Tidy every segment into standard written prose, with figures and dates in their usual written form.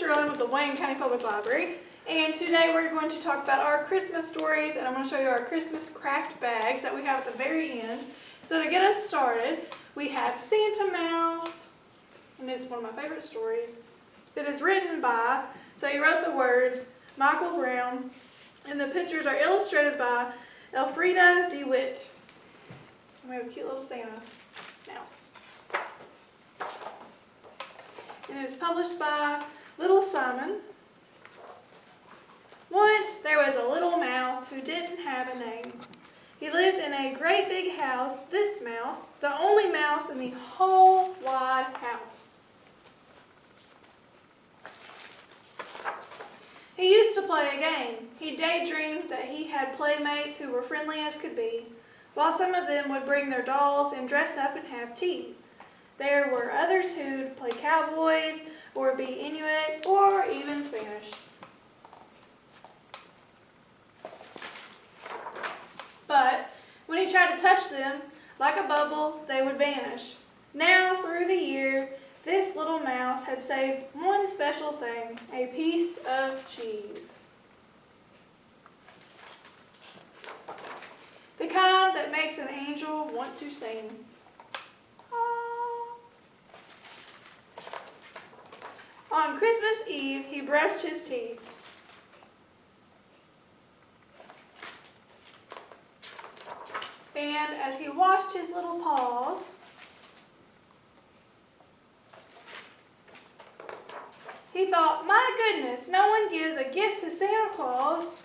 Shirley with the Wayne County Public Library, and today we're going to talk about our Christmas stories, and I'm going to show you our Christmas craft bags that we have at the very end. So to get us started, we have Santa Mouse, and it's one of my favorite stories. It is written by, so he wrote the words, Michael Brown, and the pictures are illustrated by Elfrida DeWitt. And we have a cute little Santa mouse. And it's published by Little Simon. Once there was a little mouse who didn't have a name. He lived in a great big house, this mouse, the only mouse in the whole wide house. He used to play a game. He daydreamed that he had playmates who were friendly as could be, while some of them would bring their dolls and dress up and have tea. There were others who'd play cowboys, or be Inuit, or even Spanish. But when he tried to touch them, like a bubble, they would vanish. Now, through the year, this little mouse had saved one special thing, a piece of cheese. The kind that makes an angel want to sing. On Christmas Eve, he brushed his teeth. And as he washed his little paws, he thought, my goodness, no one gives a gift to Santa Claus.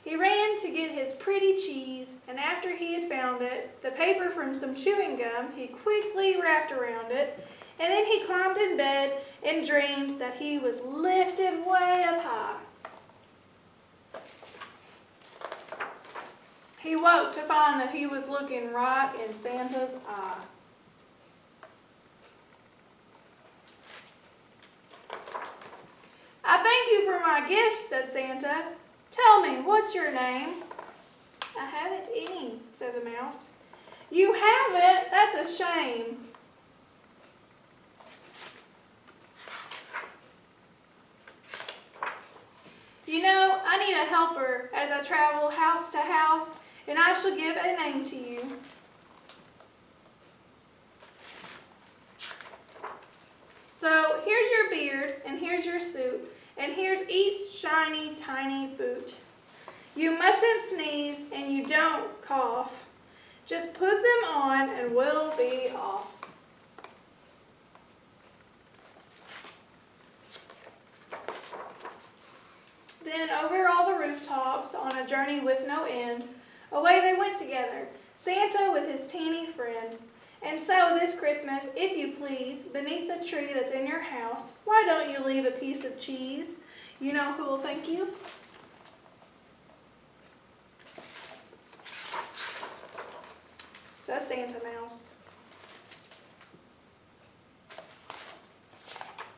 He ran to get his pretty cheese, and after he had found it, the paper from some chewing gum, he quickly wrapped around it, and then he climbed in bed and dreamed that he was lifted way up high. He woke to find that he was looking right in Santa's eye. I thank you for my gift, said Santa. Tell me, what's your name? I haven't any, said the mouse. You haven't? That's a shame. You know, I need a helper as I travel house to house, and I shall give a name to you. So here's your beard, and here's your suit, and here's each shiny, tiny boot. You mustn't sneeze, and you don't cough. Just put them on, and we'll be off. Then over all the rooftops, on a journey with no end, away they went together, Santa with his teeny friend. And so this Christmas, if you please, beneath the tree that's in your house, why don't you leave a piece of cheese? You know who will thank you? The Santa Mouse.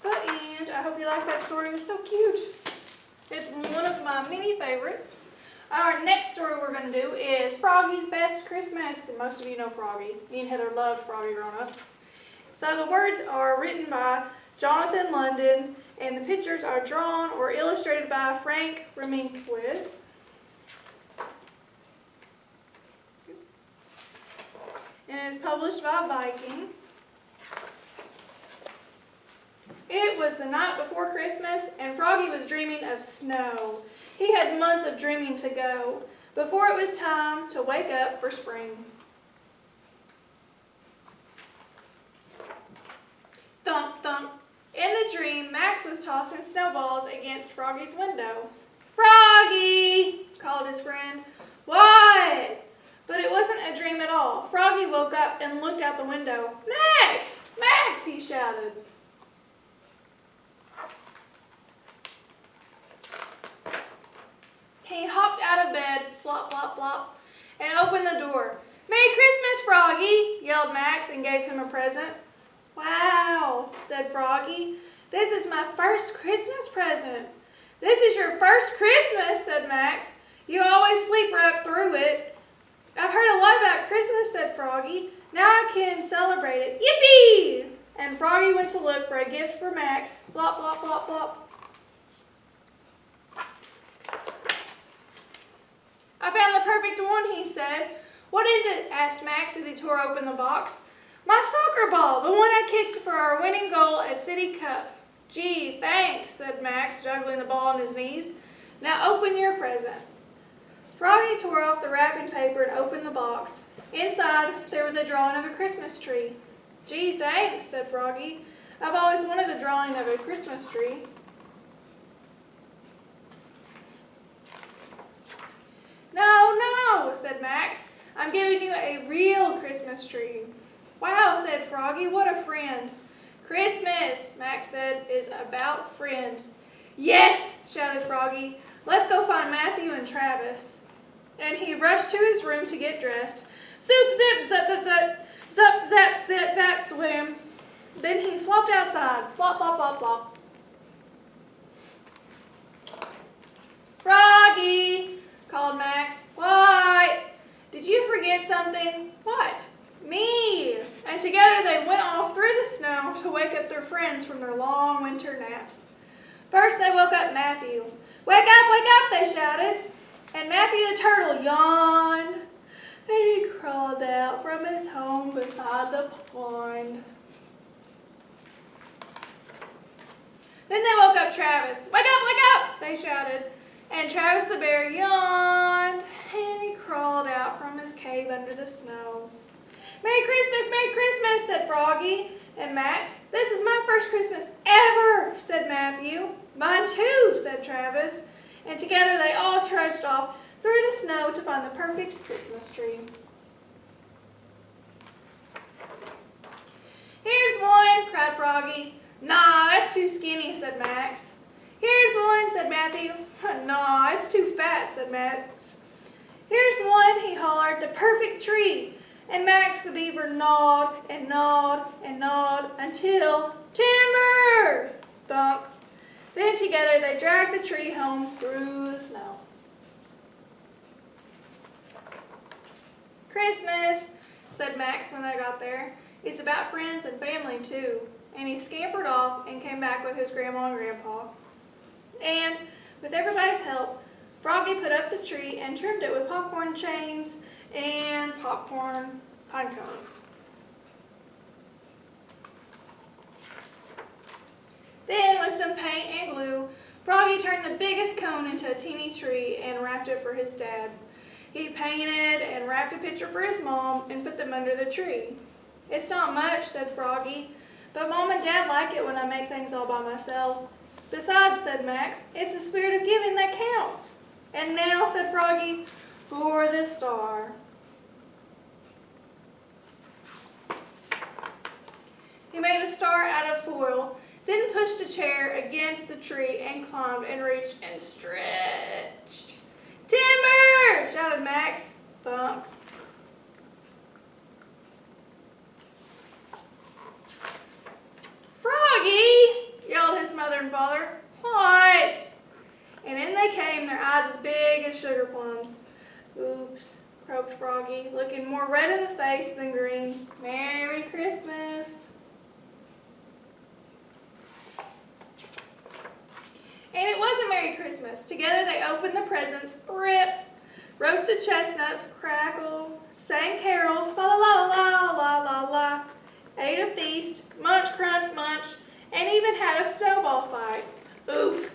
And I hope you like that story. It was so cute. It's one of my many favorites. Our next story we're going to do is Froggy's Best Christmas. And most of you know Froggy. Me and Heather loved Froggy growing up. So the words are written by Jonathan London, and the pictures are drawn or illustrated by Frank Reminkwitz. And it is published by Viking. It was the night before Christmas, and Froggy was dreaming of snow. He had months of dreaming to go before it was time to wake up for spring. Thump, thump. In the dream, Max was tossing snowballs against Froggy's window. Froggy, called his friend. What? But it wasn't a dream at all. Froggy woke up and looked out the window. Max! Max! He shouted. He hopped out of bed, flop, flop, flop, and opened the door. Merry Christmas, Froggy, yelled Max and gave him a present. Wow, said Froggy. This is my first Christmas present. This is your first Christmas, said Max. You always sleep right through it. I've heard a lot about Christmas, said Froggy. Now I can celebrate it. Yippee! And Froggy went to look for a gift for Max. Flop, flop, flop, flop. I found the perfect one, he said. What is it? Asked Max as he tore open the box. My soccer ball, the one I kicked for our winning goal at City Cup. Gee, thanks, said Max, juggling the ball on his knees. Now open your present. Froggy tore off the wrapping paper and opened the box. Inside, there was a drawing of a Christmas tree. Gee, thanks, said Froggy. I've always wanted a drawing of a Christmas tree. No, said Max. I'm giving you a real Christmas tree. Wow, said Froggy, what a friend. Christmas, Max said, is about friends. Yes, shouted Froggy. Let's go find Matthew and Travis. And he rushed to his room to get dressed. Soup, zip, zap, zap, zap, zup, zap, zap, zap, swim. Then he flopped outside. Flop, flop, flop, flop. Froggy, called Max. What? Did you forget something? What? Me. And together they went off through the snow to wake up their friends from their long winter naps. First they woke up Matthew. Wake up, they shouted. And Matthew the turtle yawned. And he crawled out from his home beside the pond. Then they woke up Travis. Wake up, they shouted. And Travis the bear yawned, and he crawled out from his cave under the snow. Merry Christmas, said Froggy. And Max, this is my first Christmas ever, said Matthew. Mine too, said Travis. And together they all trudged off through the snow to find the perfect Christmas tree. Here's one, cried Froggy. Nah, that's too skinny, said Max. Here's one, said Matthew. Nah, it's too fat, said Max. Here's one, he hollered, the perfect tree. And Max the beaver gnawed and gnawed and gnawed until timber! Thunk. Then together they dragged the tree home through the snow. Christmas, said Max when they got there, is about friends and family too. And he scampered off and came back with his grandma and grandpa. And, with everybody's help, Froggy put up the tree and trimmed it with popcorn chains and popcorn pine cones. Then, with some paint and glue, Froggy turned the biggest cone into a teeny tree and wrapped it for his dad. He painted and wrapped a picture for his mom and put them under the tree. It's not much, said Froggy, but Mom and Dad like it when I make things all by myself. Besides, said Max, it's the spirit of giving that counts. And now, said Froggy, for the star. He made a star out of foil, then pushed a chair against the tree and climbed and reached and stretched. Timber! Shouted Max. Thunk. Froggy! Yelled his mother and father. What? And in they came, their eyes as big as sugar plums. Oops, croaked Froggy, looking more red in the face than green. Merry Christmas. And it was a Merry Christmas. Together they opened the presents, rip, roasted chestnuts, crackle, sang carols, fa la la la la la la, ate a feast, munch, crunch, munch, and even had a snowball fight. Oof.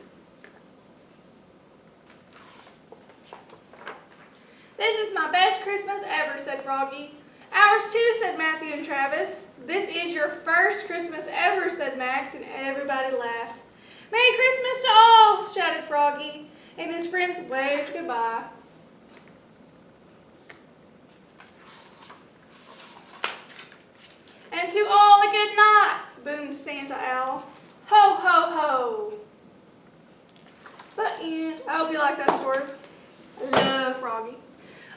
This is my best Christmas ever, said Froggy. Ours too, said Matthew and Travis. This is your first Christmas ever, said Max, and everybody laughed. Merry Christmas to all, shouted Froggy, and his friends waved goodbye. And to all a good night, boomed Santa Owl. Ho, ho, ho. The end. I hope you like that story. I love Froggy.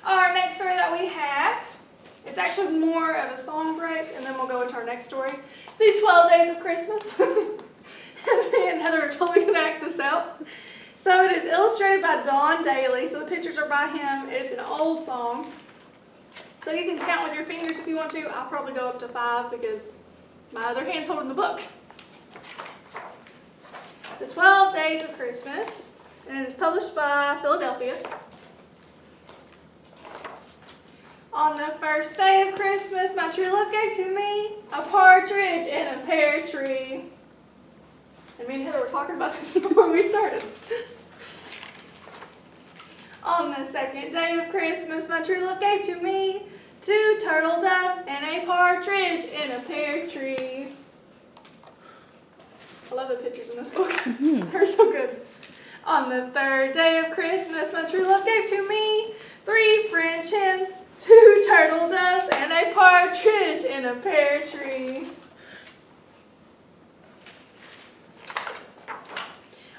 Our next story that we have, it's actually more of a song break, and then we'll go into our next story. It's the 12 Days of Christmas. And me and Heather are totally going to act this out. So it is illustrated by Don Daly, so the pictures are by him. It's an old song. So you can count with your fingers if you want to. I'll probably go up to 5 because my other hand's holding the book. The 12 Days of Christmas, and it is published by Philadelphia. On the first day of Christmas, my true love gave to me a partridge in a pear tree. And me and Heather were talking about this before we started. On the second day of Christmas, my true love gave to me 2 turtle doves and a partridge in a pear tree. I love the pictures in this book. They're so good. On the third day of Christmas, my true love gave to me 3 French hens, 2 turtle doves, and a partridge in a pear tree.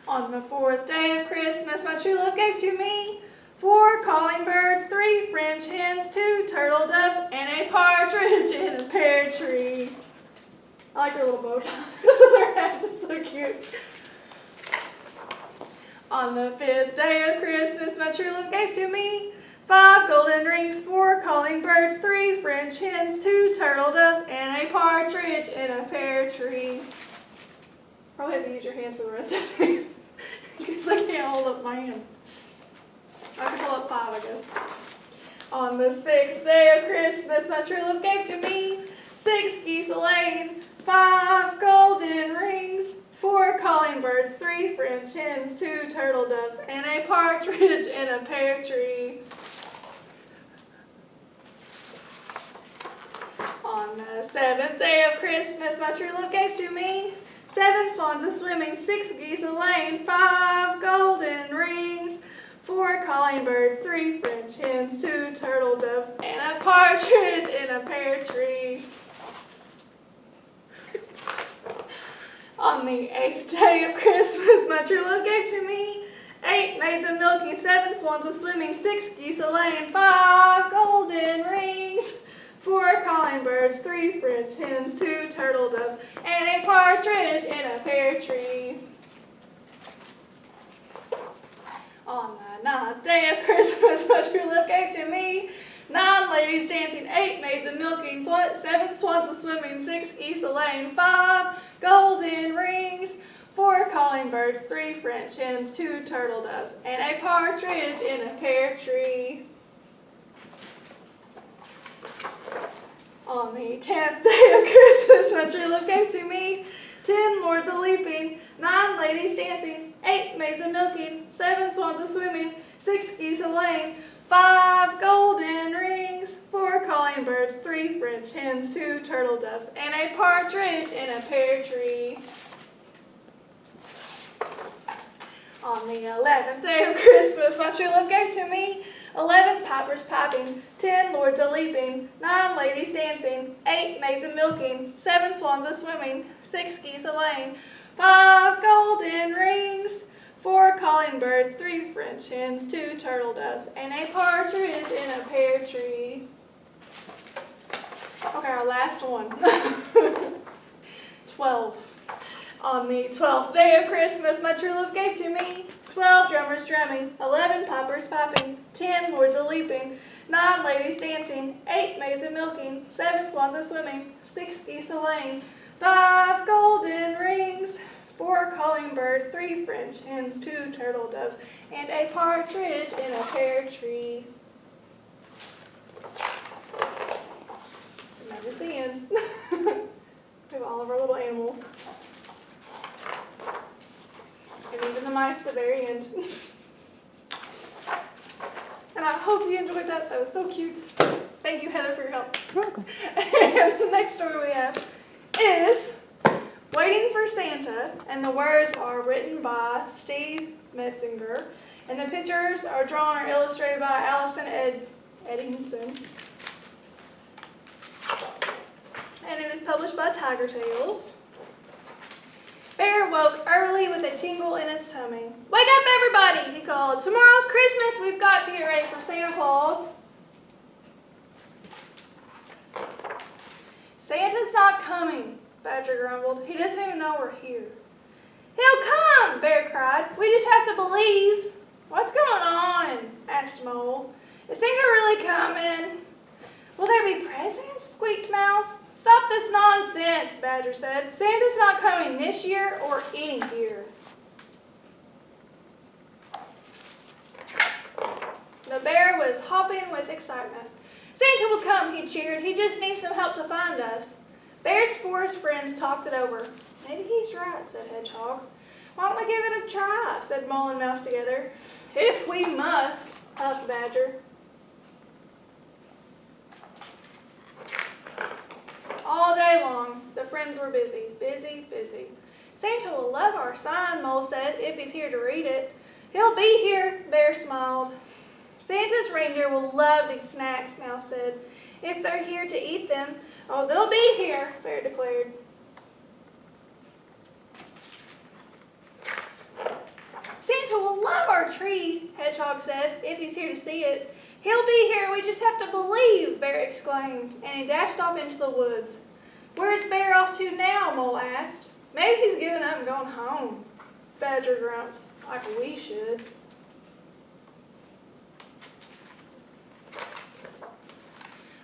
On the 4th day of Christmas, my true love gave to me 4 calling birds, 3 French hens, 2 turtle doves, and a partridge in a pear tree. I like their little bow ties on their hats. It's so cute. On the 5th day of Christmas, my true love gave to me 5 golden rings, 4 calling birds, 3 French hens, 2 turtle doves, and a partridge in a pear tree. Probably have to use your hands for the rest of it because I can't hold up my hand. I can pull up 5, I guess. On the 6th day of Christmas, my true love gave to me 6 geese a-laying, 5 golden rings, 4 calling birds, 3 French hens, 2 turtle doves, and a partridge in a pear tree. On the 7th day of Christmas, my true love gave to me 7 swans a-swimming, 6 geese a-laying, 5 golden rings, 4 calling birds, 3 French hens, 2 turtle doves, and a partridge in a pear tree. On the 8th day of Christmas, my true love gave to me 8 maids a-milking, 7 swans a-swimming, 6 geese a-laying, 5 golden rings, 4 calling birds, 3 French hens, 2 turtle doves, and a partridge in a pear tree. On the 9th day of Christmas, my true love gave to me 9 ladies dancing, 8 maids a-milking, 7 swans a-swimming, 6 geese a-laying, 5 golden rings, 4 calling birds, 3 French hens, 2 turtle doves, and a partridge in a pear tree. On the 10th day of Christmas, my true love gave to me 10 lords a-leaping, 9 ladies dancing, 8 maids a-milking, 7 swans a-swimming, 6 geese a-laying, 5 golden rings, 4 calling birds, 3 French hens, 2 turtle doves, and a partridge in a pear tree. On the 11th day of Christmas, my true love gave to me 11 pipers piping, 10 lords a-leaping, 9 ladies dancing, 8 maids a-milking, 7 swans a-swimming, 6 geese a-laying, 5 golden rings, 4 calling birds, 3 French hens, 2 turtle doves, and a partridge in a pear tree. Okay, our last one. 12. On the 12th day of Christmas, my true love gave to me 12 drummers drumming, 11 pipers piping, 10 lords a-leaping, 9 ladies dancing, 8 maids a-milking, 7 swans a-swimming, 6 geese a-laying, 5 golden rings, 4 calling birds, 3 French hens, 2 turtle doves, and a partridge in a pear tree. And that is the end. We have all of our little animals. And even the mice at the very end. And I hope you enjoyed that. That was so cute. Thank you, Heather, for your help. You're welcome. And the next story we have is Waiting for Santa, and the words are written by Steve Metzinger, and the pictures are drawn or illustrated by Allison Eddington. And it is published by Tiger Tales. Bear woke early with a tingle in his tummy. "Wake up, everybody," he called. "Tomorrow's Christmas. We've got to get ready for Santa Claus." "Santa's not coming," Badger grumbled. "He doesn't even know we're here." "He'll come," Bear cried. "We just have to believe." "What's going on?" asked Mole. "Is Santa really coming?" Will there be presents? Squeaked Mouse. Stop this nonsense, Badger said. Santa's not coming this year or any year. The bear was hopping with excitement. Santa will come, he cheered. He just needs some help to find us. Bear's forest friends talked it over. Maybe he's right, said Hedgehog. Why don't we give it a try, said Mole and Mouse together. If we must, puffed Badger. All day long, the friends were busy, busy, busy. Santa will love our sign, Mole said, if he's here to read it. He'll be here, Bear smiled. Santa's reindeer will love these snacks, Mouse said, if they're here to eat them. Oh, they'll be here, Bear declared. Santa will love our tree, Hedgehog said, if he's here to see it. He'll be here, we just have to believe, Bear exclaimed, and he dashed off into the woods. Where's Bear off to now, Mole asked. Maybe he's given up and gone home, Badger grumped, like we should.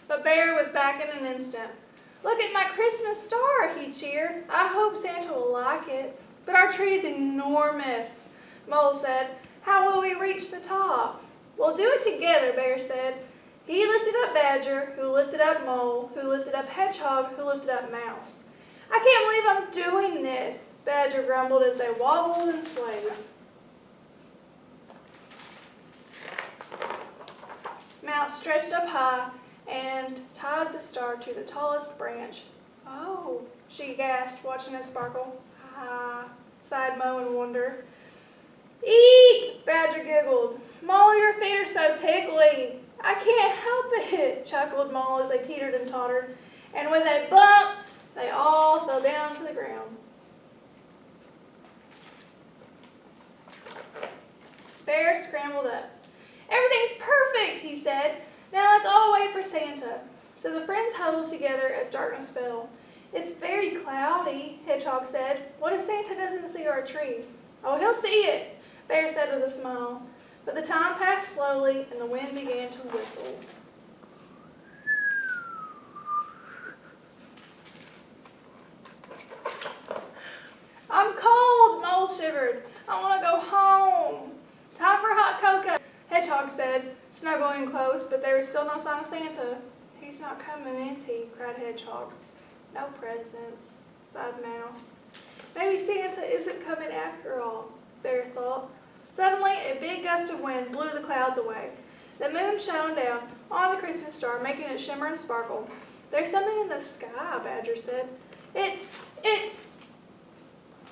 But Bear was back in an instant. Look at my Christmas star, he cheered. I hope Santa will like it. But our tree is enormous, Mole said. How will we reach the top? We'll do it together, Bear said. He lifted up Badger, who lifted up Mole, who lifted up Hedgehog, who lifted up Mouse. I can't believe I'm doing this, Badger grumbled as they wobbled and swayed. Mouse stretched up high and tied the star to the tallest branch. Oh, she gasped, watching it sparkle. Ah, sighed Mo in wonder. Eek, Badger giggled. Mole, your feet are so tickly. I can't help it, chuckled Mole as they teetered and tottered. And with a bump, they all fell down to the ground. Bear scrambled up. Everything's perfect, he said. Now let's all wait for Santa. So the friends huddled together as darkness fell. It's very cloudy, Hedgehog said. What if Santa doesn't see our tree? Oh, he'll see it, Bear said with a smile. But the time passed slowly and the wind began to whistle. I'm cold, Mole shivered. I want to go home. Time for hot cocoa, Hedgehog said, snuggling close, but there was still no sign of Santa. He's not coming, is he? Cried Hedgehog. No presents, sighed Mouse. Maybe Santa isn't coming after all, Bear thought. Suddenly, a big gust of wind blew the clouds away. The moon shone down on the Christmas star, making it shimmer and sparkle. There's something in the sky, Badger said. It's...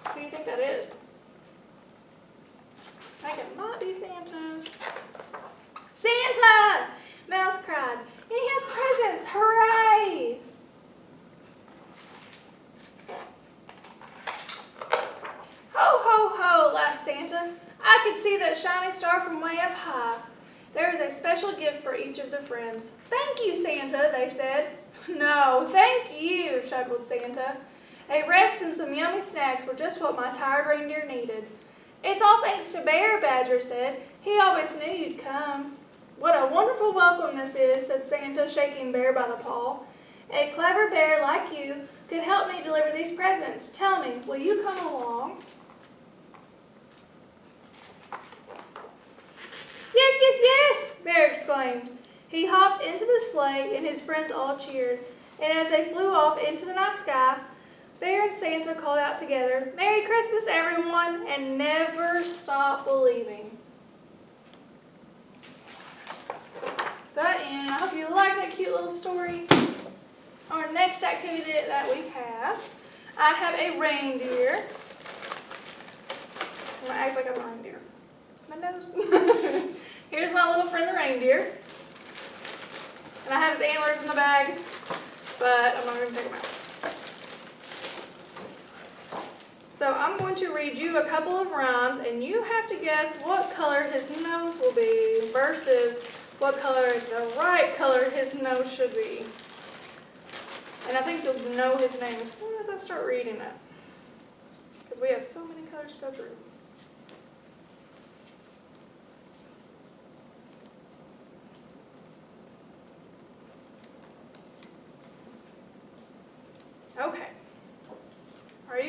Who do you think that is? I think it might be Santa. Santa! Mouse cried. And he has presents! Hooray! Ho, ho, ho, laughed Santa. I could see that shiny star from way up high. There is a special gift for each of the friends. Thank you, Santa, they said. No, thank you, chuckled Santa. A rest and some yummy snacks were just what my tired reindeer needed. It's all thanks to Bear, Badger said. He always knew you'd come. What a wonderful welcome this is, said Santa, shaking Bear by the paw. A clever bear like you could help me deliver these presents. Tell me, will you come along? Yes, yes, yes, Bear exclaimed. He hopped into the sleigh and his friends all cheered. And as they flew off into the night sky, Bear and Santa called out together, Merry Christmas, everyone, and never stop believing. That end. I hope you like that cute little story. Our next activity that we have, I have a reindeer. I'm going to act like I'm a reindeer. My nose. Here's my little friend the reindeer. And I have his antlers in the bag, but I'm not going to take them out. So I'm going to read you a couple of rhymes, and you have to guess what color his nose will be versus what color, the right color his nose should be. And I think you'll know his name as soon as I start reading it, because we have so many colors to go through.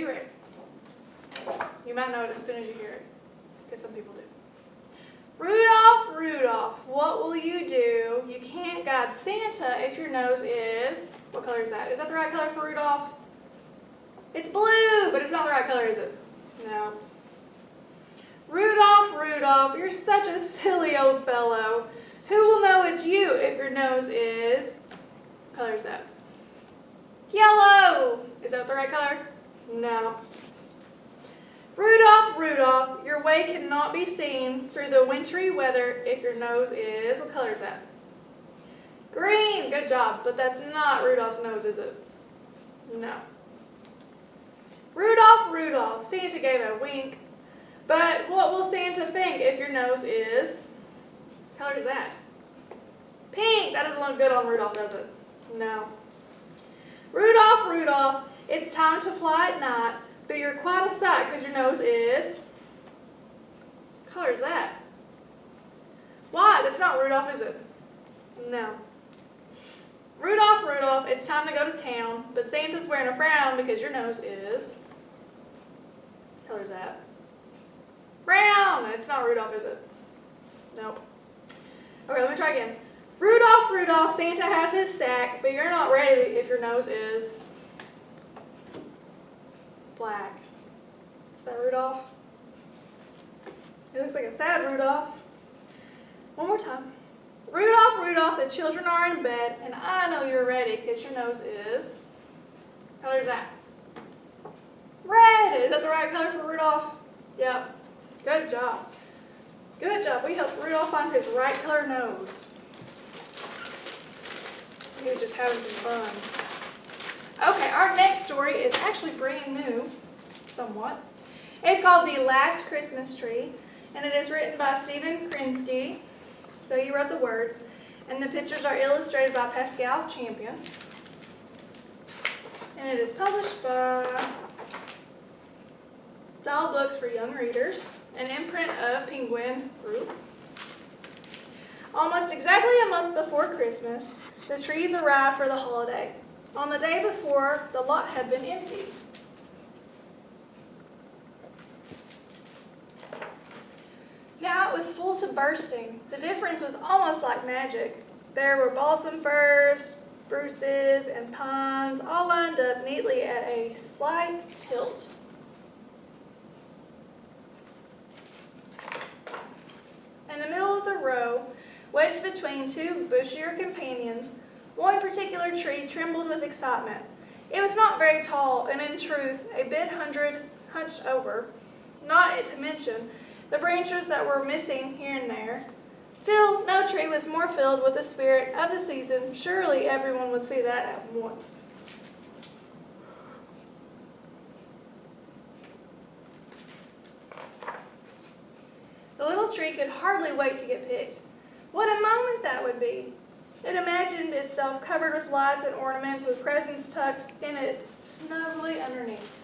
you ready? You might know it as soon as you hear it, because some people do. Rudolph, Rudolph, what will you do? You can't guide Santa if your nose is... What color is that? Is that the right color for Rudolph? It's blue, but it's not the right color, is it? No. Rudolph, Rudolph, you're such a silly old fellow. Who will know it's you if your nose is... What color is that? Yellow! Is that the right color? No. Rudolph, Rudolph, your way cannot be seen through the wintry weather if your nose is... What color is that? Green! Good job, but that's not Rudolph's nose, is it? No. Rudolph, Rudolph, Santa gave a wink. But what will Santa think if your nose is... What color is that? Pink! That doesn't look good on Rudolph, does it? No. Rudolph, Rudolph, it's time to fly at night, but you're quite a sight because your nose is... What color is that? White. That's not Rudolph, is it? No. Rudolph, Rudolph, it's time to go to town, but Santa's wearing a frown because your nose is... What color is that? Brown! It's not Rudolph, is it? Nope. Okay, let me try again. Rudolph, Rudolph, Santa has his sack, but you're not ready if your nose is... black. Is that Rudolph? It looks like a sad Rudolph. One more time. Rudolph, Rudolph, the children are in bed, and I know you're ready because your nose is... What color is that? Red! Is that the right color for Rudolph? Yep. Good job. Good job. We helped Rudolph find his right color nose. He was just having some fun. Okay, our next story is actually brand new, somewhat. It's called The Last Christmas Tree, and it is written by Stephen Krinsky. So he wrote the words, and the pictures are illustrated by Pascal Champion. And it is published by Dial Books for Young Readers, an imprint of Penguin Group. Almost exactly a month before Christmas, the trees arrived for the holiday. On the day before, the lot had been empty. Now it was full to bursting. The difference was almost like magic. There were balsam firs, spruces, and pines, all lined up neatly at a slight tilt. In the middle of the row, wedged between two bushier companions, one particular tree trembled with excitement. It was not very tall, and in truth, a bit hunched over, not to mention the branches that were missing here and there. Still, no tree was more filled with the spirit of the season. Surely everyone would see that at once. The little tree could hardly wait to get picked. What a moment that would be! It imagined itself covered with lights and ornaments with presents tucked in it snugly underneath.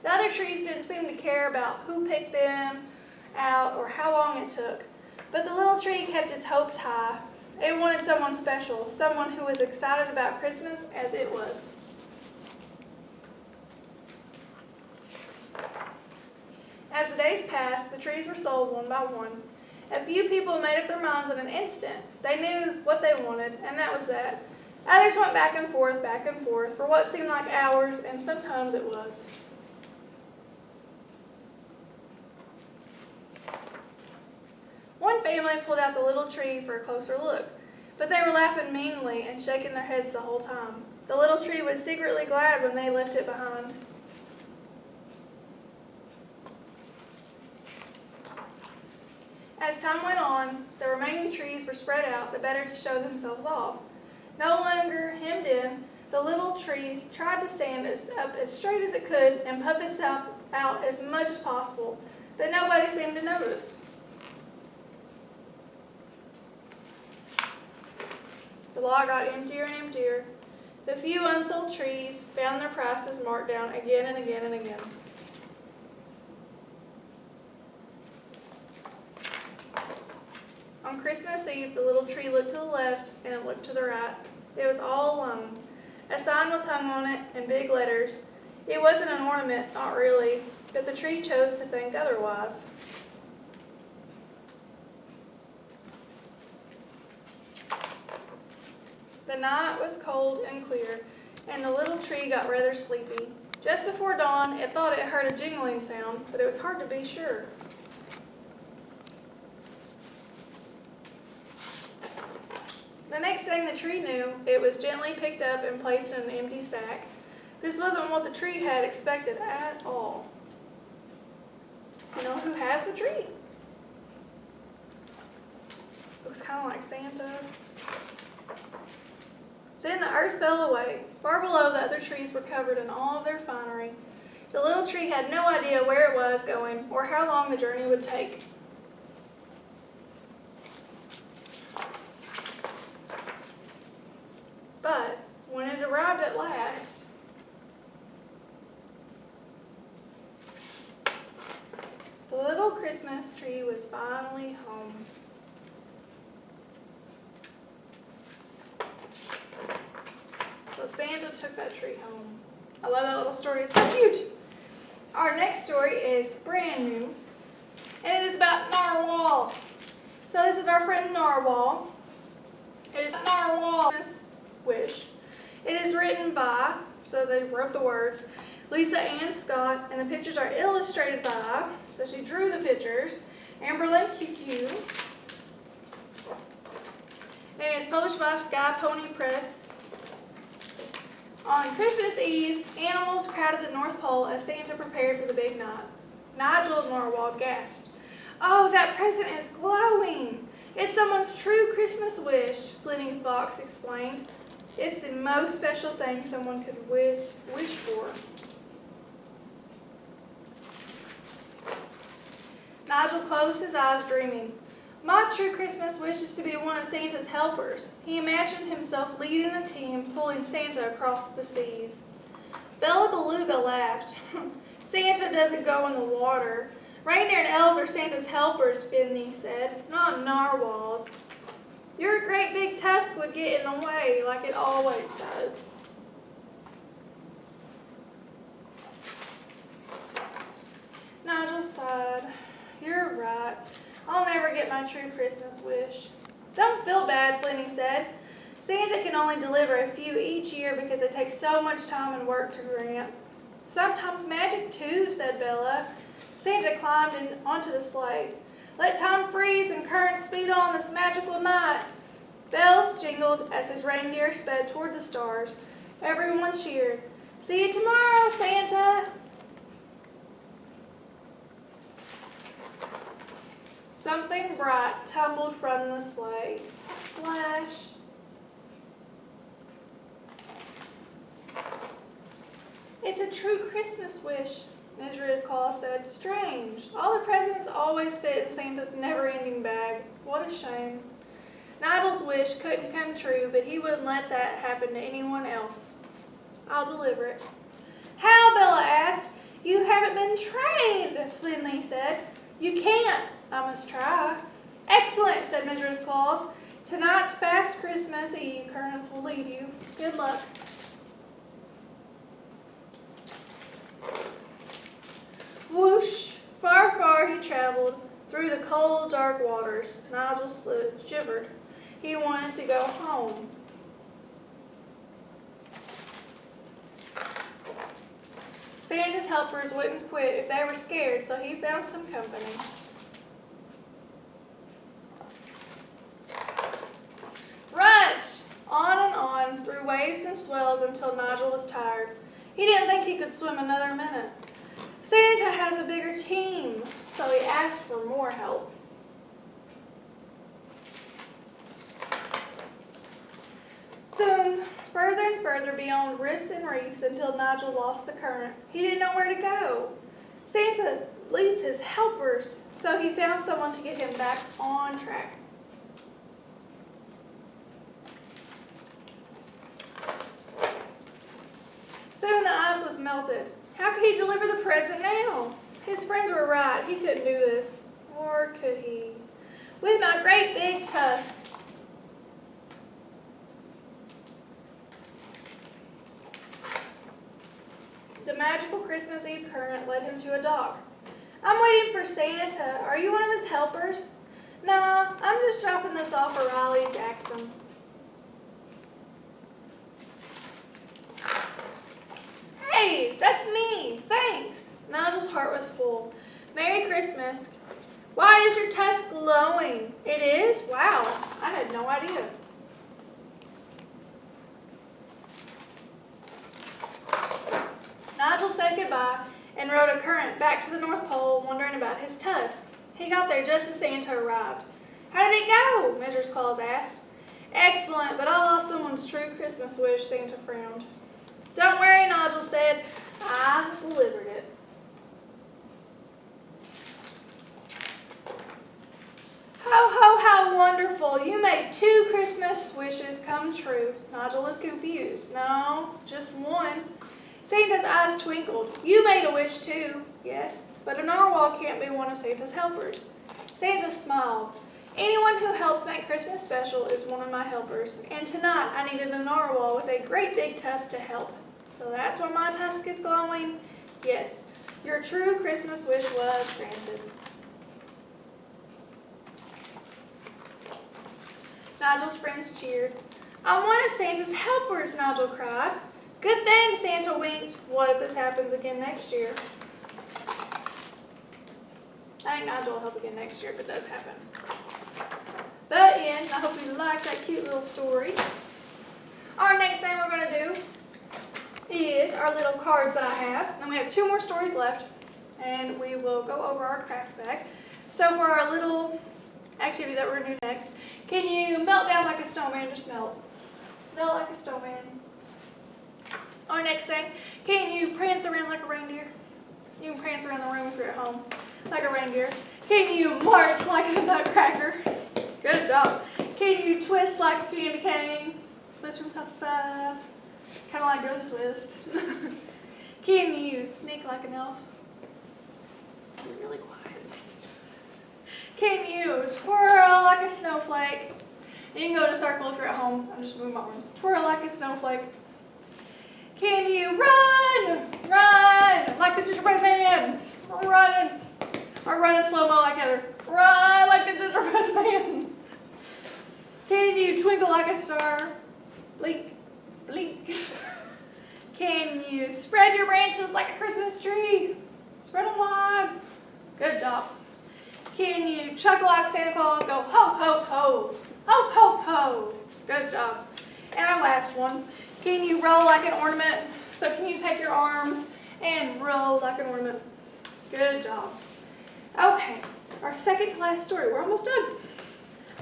The other trees didn't seem to care about who picked them out or how long it took, but the little tree kept its hopes high. It wanted someone special, someone who was excited about Christmas as it was. As the days passed, the trees were sold one by one. A few people made up their minds in an instant. They knew what they wanted, and that was that. Others went back and forth for what seemed like hours, and sometimes it was. One family pulled out the little tree for a closer look, but they were laughing meanly and shaking their heads the whole time. The little tree was secretly glad when they left it behind. As time went on, the remaining trees were spread out the better to show themselves off. No longer hemmed in, the little trees tried to stand up as straight as it could and puff itself out as much as possible, but nobody seemed to notice. The lot got emptier and emptier. The few unsold trees found their prices marked down again and again and again. On Christmas Eve, the little tree looked to the left and it looked to the right. It was all alone. A sign was hung on it in big letters. It wasn't an ornament, not really, but the tree chose to think otherwise. The night was cold and clear, and the little tree got rather sleepy. Just before dawn, it thought it heard a jingling sound, but it was hard to be sure. The next thing the tree knew, it was gently picked up and placed in an empty sack. This wasn't what the tree had expected at all. You know who has the tree? Looks kind of like Santa. Then the earth fell away. Far below, the other trees were covered in all of their finery. The little tree had no idea where it was going or how long the journey would take. But when it arrived at last, the little Christmas tree was finally home. So Santa took that tree home. I love that little story. It's so cute. Our next story is brand new, and it is about Narwhal. So this is our friend Narwhal. It is Narwhal's Wish. It is written by, so they wrote the words, Lisa Ann Scott, and the pictures are illustrated by, so she drew the pictures, Amberlynn QQ. And it's published by Sky Pony Press. On Christmas Eve, animals crowded the North Pole as Santa prepared for the big night. Nigel and Narwhal gasped. "Oh, that present is glowing! It's someone's true Christmas wish," Flinny Fox explained. "It's the most special thing someone could wish for." Nigel closed his eyes, dreaming. "My true Christmas wish is to be one of Santa's helpers." He imagined himself leading a team pulling Santa across the seas. Bella Beluga laughed. "Santa doesn't go in the water. Reindeer and elves are Santa's helpers," Finley said, "not narwhals. Your great big tusk would get in the way like it always does." Nigel sighed. "You're right. I'll never get my true Christmas wish." "Don't feel bad," Flinny said. "Santa can only deliver a few each year because it takes so much time and work to grant." "Sometimes magic too," said Bella. Santa climbed onto the sleigh. "Let time freeze and currents speed on this magical night." Bells jingled as his reindeer sped toward the stars. Everyone cheered. "See you tomorrow, Santa!" Something bright tumbled from the sleigh. Splash! "It's a true Christmas wish," Mrs. Claus said. "Strange. All the presents always fit in Santa's never-ending bag. What a shame." Nigel's wish couldn't come true, but he wouldn't let that happen to anyone else. "I'll deliver it." "How?" Bella asked. "You haven't been trained," Flinley said. "You can't." "I must try." "Excellent," said Mrs. Claus. "Tonight's fast Christmas Eve currents will lead you. Good luck." Whoosh! Far, far he traveled through the cold, dark waters. Nigel shivered. He wanted to go home. Santa's helpers wouldn't quit if they were scared, so he found some company. Rush! On and on, through waves and swells until Nigel was tired. He didn't think he could swim another minute. Santa has a bigger team, so he asked for more help. Soon, further and further beyond rifts and reefs until Nigel lost the current. He didn't know where to go. Santa leads his helpers, so he found someone to get him back on track. Soon the ice was melted. How could he deliver the present now? His friends were right. He couldn't do this. Or could he? with my great big tusk. The magical Christmas Eve current led him to a dock. I'm waiting for Santa. Are you one of his helpers? Nah, I'm just dropping this off for Riley Jackson. Hey, that's me. Thanks. Nigel's heart was full. Merry Christmas. Why is your tusk glowing? It is? Wow, I had no idea. Nigel said goodbye and rode a current back to the North Pole, wondering about his tusk. He got there just as Santa arrived. How did it go? Mrs. Claus asked. Excellent, but I lost someone's true Christmas wish, Santa frowned. Don't worry, Nigel said. I delivered it. Ho, ho, how wonderful. You made 2 Christmas wishes come true. Nigel was confused. No, just one. Santa's eyes twinkled. You made a wish too. Yes, but a narwhal can't be one of Santa's helpers. Santa smiled. Anyone who helps make Christmas special is one of my helpers, and tonight I needed a narwhal with a great big tusk to help. So that's why my tusk is glowing? Yes, your true Christmas wish was granted. Nigel's friends cheered. I'm one of Santa's helpers, Nigel cried. Good thing, Santa winked. What if this happens again next year? I think Nigel will help again next year if it does happen. But I hope you liked that cute little story. Our next thing we're going to do is our little cards that I have. And we have 2 more stories left, and we will go over our craft bag. So for our little activity that we're going to do next, can you melt down like a snowman? Just melt. Melt like a snowman. Our next thing, can you prance around like a reindeer? You can prance around the room if you're at home like a reindeer. Can you march like a nutcracker? Good job. Can you twist like a candy cane? Twist from side to side. Kind of like gun twist. Can you sneak like an elf? Be really quiet. Can you twirl like a snowflake? You can go in a circle if you're at home. I'm just moving my arms. Twirl like a snowflake. Can you run? Run like the gingerbread man. Running. Or run in slow-mo like Heather. Run like the gingerbread man. Can you twinkle like a star? Blink, blink. Can you spread your branches like a Christmas tree? Spread them wide. Good job. Can you chuckle like Santa Claus? Go ho, ho, ho. Ho, ho, ho. Good job. And our last one. Can you roll like an ornament? So can you take your arms and roll like an ornament? Good job. Okay, our second to last story. We're almost done.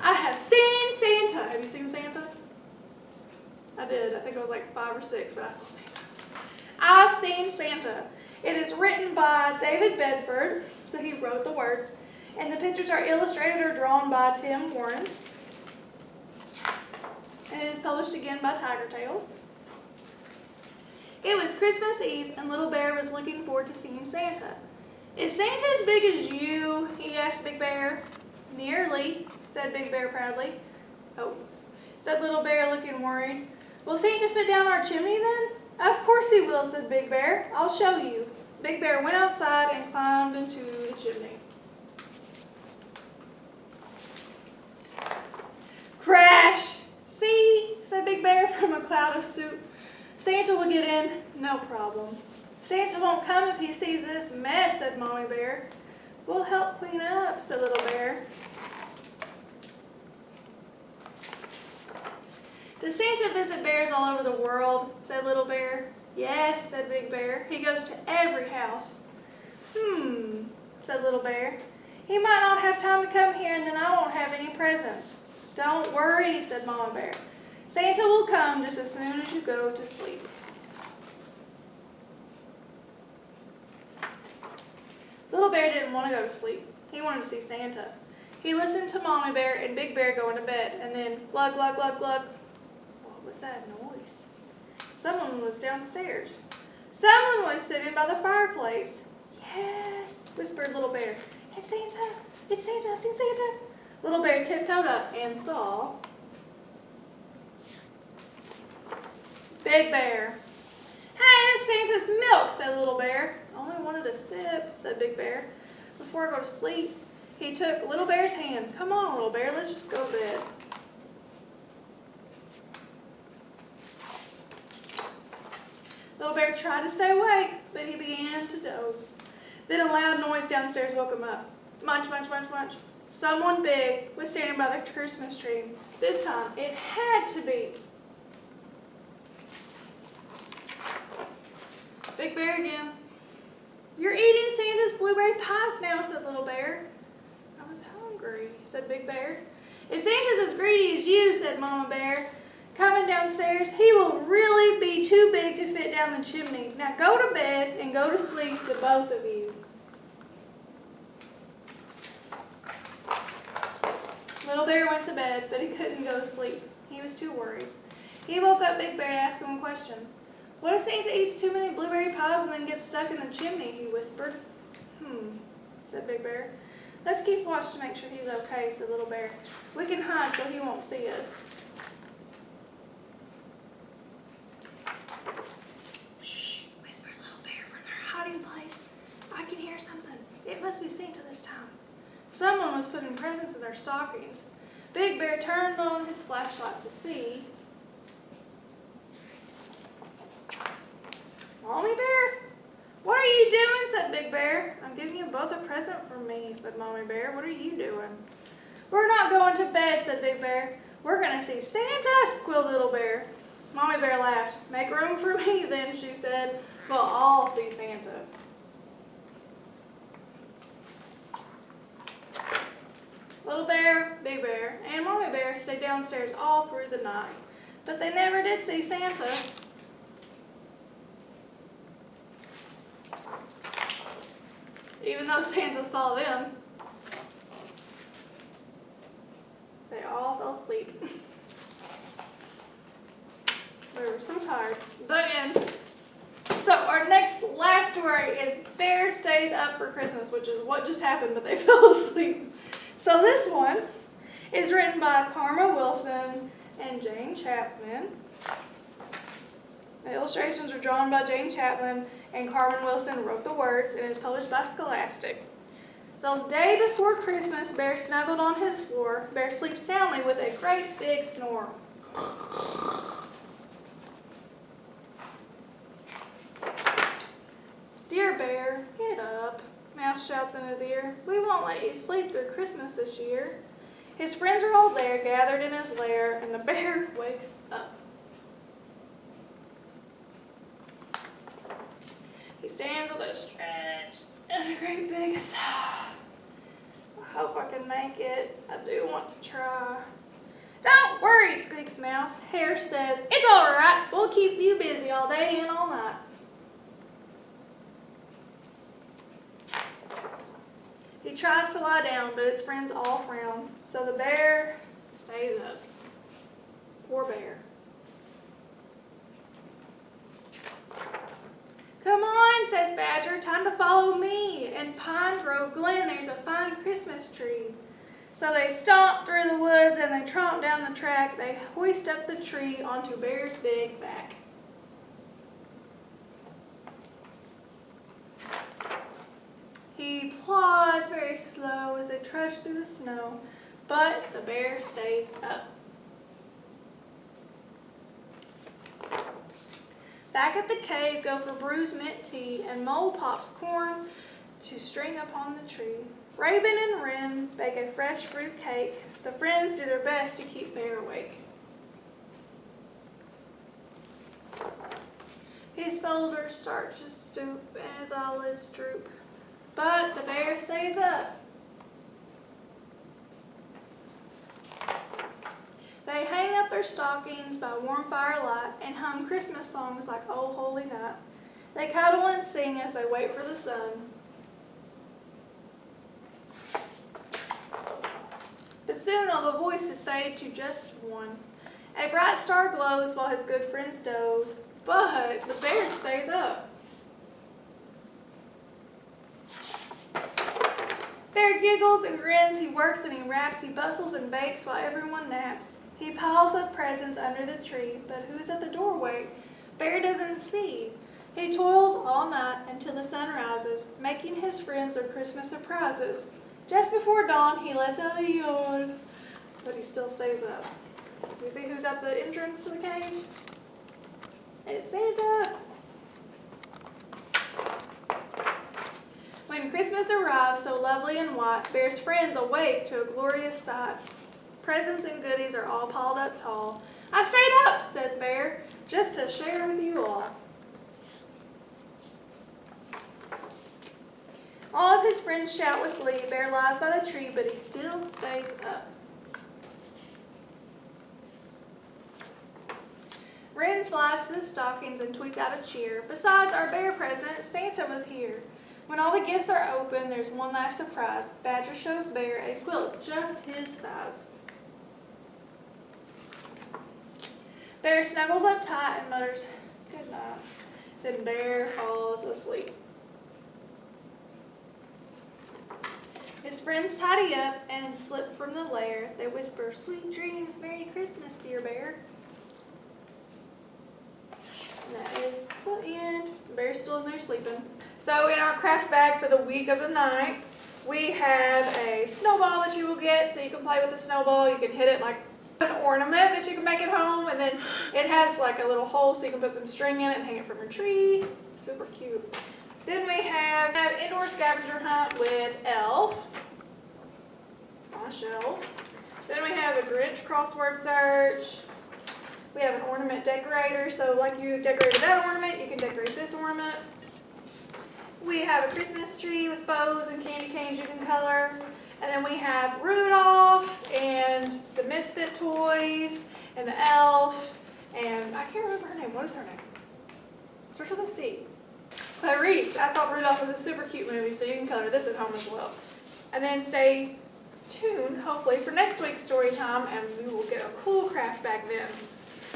I have seen Santa. Have you seen Santa? I did. I think I was like 5 or 6, but I saw Santa. I've seen Santa. It is written by David Bedford, so he wrote the words, and the pictures are illustrated or drawn by Tim Warrens. And it is published again by Tiger Tales. It was Christmas Eve, and Little Bear was looking forward to seeing Santa. Is Santa as big as you? He asked Big Bear. Nearly, said Big Bear proudly. Oh, said Little Bear looking worried. Will Santa fit down our chimney then? Of course he will, said Big Bear. I'll show you. Big Bear went outside and climbed into the chimney. Crash! See, said Big Bear from a cloud of soot. Santa will get in, no problem. Santa won't come if he sees this mess, said Mommy Bear. We'll help clean up, said Little Bear. Does Santa visit bears all over the world, said Little Bear. Yes, said Big Bear. He goes to every house. Said Little Bear. He might not have time to come here and then I won't have any presents. Don't worry, said Mama Bear. Santa will come just as soon as you go to sleep. Little Bear didn't want to go to sleep. He wanted to see Santa. He listened to Mommy Bear and Big Bear going to bed, and then glug, glug, glug, glug. What was that noise? Someone was downstairs. Someone was sitting by the fireplace. Yes, whispered Little Bear. It's Santa. It's Santa. I've seen Santa. Little Bear tiptoed up and saw Big Bear. "Hey, it's Santa's milk," said Little Bear. "I only wanted a sip," said Big Bear. "Before I go to sleep." He took Little Bear's hand. "Come on, Little Bear, let's just go to bed." Little Bear tried to stay awake, but he began to doze. Then a loud noise downstairs woke him up. Munch, munch, munch, munch. Someone big was standing by the Christmas tree. This time, it had to be Big Bear again. "You're eating Santa's blueberry pies now," said Little Bear. "I was hungry," said Big Bear. "If Santa's as greedy as you," said Mama Bear, coming downstairs, "he will really be too big to fit down the chimney. Now go to bed and go to sleep, the both of you." Little Bear went to bed, but he couldn't go to sleep. He was too worried. He woke up Big Bear to ask him a question. "What if Santa eats too many blueberry pies and then gets stuck in the chimney?" he whispered. Said Big Bear. "Let's keep watch to make sure he's okay," said Little Bear. "We can hide so he won't see us." "Shh," whispered Little Bear from their hiding place. "I can hear something. It must be Santa this time." Someone was putting presents in their stockings. Big Bear turned on his flashlight to see Mommy Bear. "What are you doing?" said Big Bear. "I'm giving you both a present from me," said Mommy Bear. "What are you doing?" "We're not going to bed," said Big Bear. "We're going to see Santa," squealed Little Bear. Mommy Bear laughed. "Make room for me then," she said. "We'll all see Santa." Little Bear, Big Bear, and Mommy Bear stayed downstairs all through the night, but they never did see Santa. Even though Santa saw them, they all fell asleep. They were so tired. But again, so our last story is Bear Stays Up for Christmas, which is what just happened, but they fell asleep. So this one is written by Karma Wilson and Jane Chapman. The illustrations are drawn by Jane Chapman, and Carmen Wilson wrote the words, and it is published by Scholastic. The day before Christmas, Bear snuggled on his floor. Bear sleeps soundly with a great big snore. "Dear Bear, get up," Mouse shouts in his ear. "We won't let you sleep through Christmas this year." His friends are all there, gathered in his lair, and the bear wakes up. He stands with a stretch and a great big sigh. "I hope I can make it. I do want to try." "Don't worry," squeaks Mouse. Hare says, "It's all right. We'll keep you busy all day and all night." He tries to lie down, but his friends all frown, so the bear stays up. Poor bear. "Come on," says Badger, "time to follow me. In Pine Grove Glen, there's a fine Christmas tree." So they stomp through the woods and they tromp down the track. They hoist up the tree onto Bear's big back. He plods very slow as they trudge through the snow, but the bear stays up. Back at the cave, Gopher brews mint tea, and Mole pops corn to string upon the tree. Raven and Wren bake a fresh fruit cake. The friends do their best to keep Bear awake. His shoulders start to stoop and his eyelids droop, but the bear stays up. They hang up their stockings by warm firelight and hum Christmas songs like "Oh Holy Night." They cuddle and sing as they wait for the sun. But soon all the voices fade to just one. A bright star glows while his good friends doze, but the bear stays up. Bear giggles and grins, he works and he raps, he bustles and bakes while everyone naps. He piles up presents under the tree, but who's at the doorway? Bear doesn't see. He toils all night until the sun rises, making his friends their Christmas surprises. Just before dawn, he lets out a yawn, but he still stays up. Do you see who's at the entrance to the cave? It's Santa! When Christmas arrives so lovely and white, Bear's friends awake to a glorious sight. Presents and goodies are all piled up tall. I stayed up, says Bear, just to share with you all. All of his friends shout with glee. Bear lies by the tree, but he still stays up. Wren flies to the stockings and tweets out a cheer. Besides our bear present, Santa was here. When all the gifts are open, there's one last surprise. Badger shows Bear a quilt just his size. Bear snuggles up tight and mutters, "Good night." Then Bear falls asleep. His friends tidy up and slip from the lair. They whisper, "Sweet dreams, Merry Christmas, dear Bear." And that is the end. Bear's still in there sleeping. So in our craft bag for the week of the 9th, we have a snowball that you will get, so you can play with the snowball. You can hit it like an ornament that you can make at home, and then it has like a little hole so you can put some string in it and hang it from your tree. Super cute. Then we have indoor scavenger hunt with Elf on a shelf. Then we have the Grinch crossword search. We have an ornament decorator, so like you decorated that ornament, you can decorate this ornament. We have a Christmas tree with bows and candy canes you can color. And then we have Rudolph and the Misfit toys and the Elf, and I can't remember her name. What is her name? Starts with a C. Clarice. I thought Rudolph was a super cute movie, so you can color this at home as well. And then stay tuned, hopefully, for next week's story time, and we will get a cool craft bag then.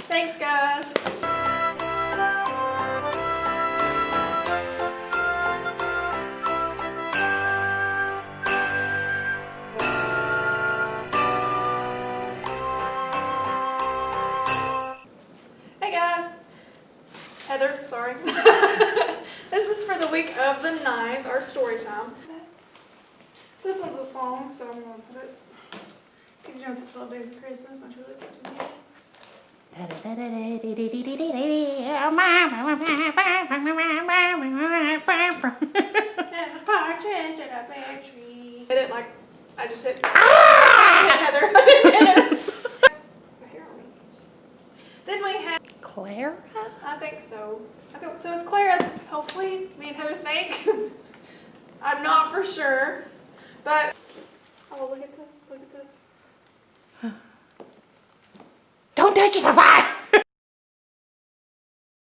Thanks, guys. Hey guys. Heather, sorry. This is for the week of the 9th, our story time. This one's a song, so I'm going to put it. He's doing 12 Days of Christmas, my truly good to me. And a partridge in a pear tree. Hit it like I just hit. Heather. I didn't hit her. My hair on me. Then we have Clara? I think so. Okay, so it's Clara. Hopefully, me and Heather think. I'm not for sure, but oh, look at the. Don't touch the fire!